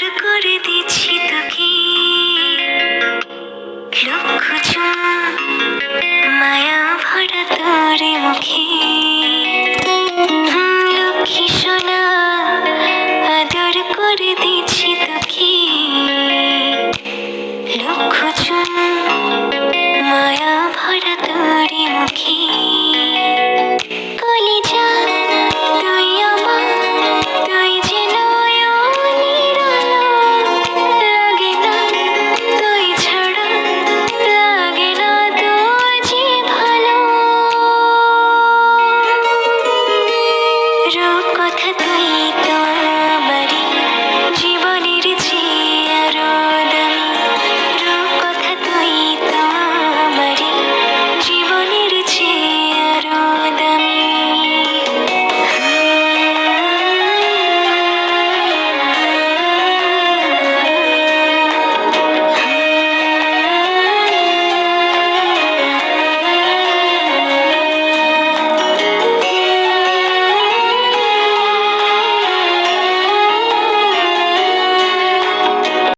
আদর করে দিচ্ছি তোকে লক্ষ চুম মায়া ভরা তোর মুখে লক্ষ্মী সোনা আদর করে দিচ্ছি তোকে লক্ষ চুম মায়া ভরা তোর মুখে।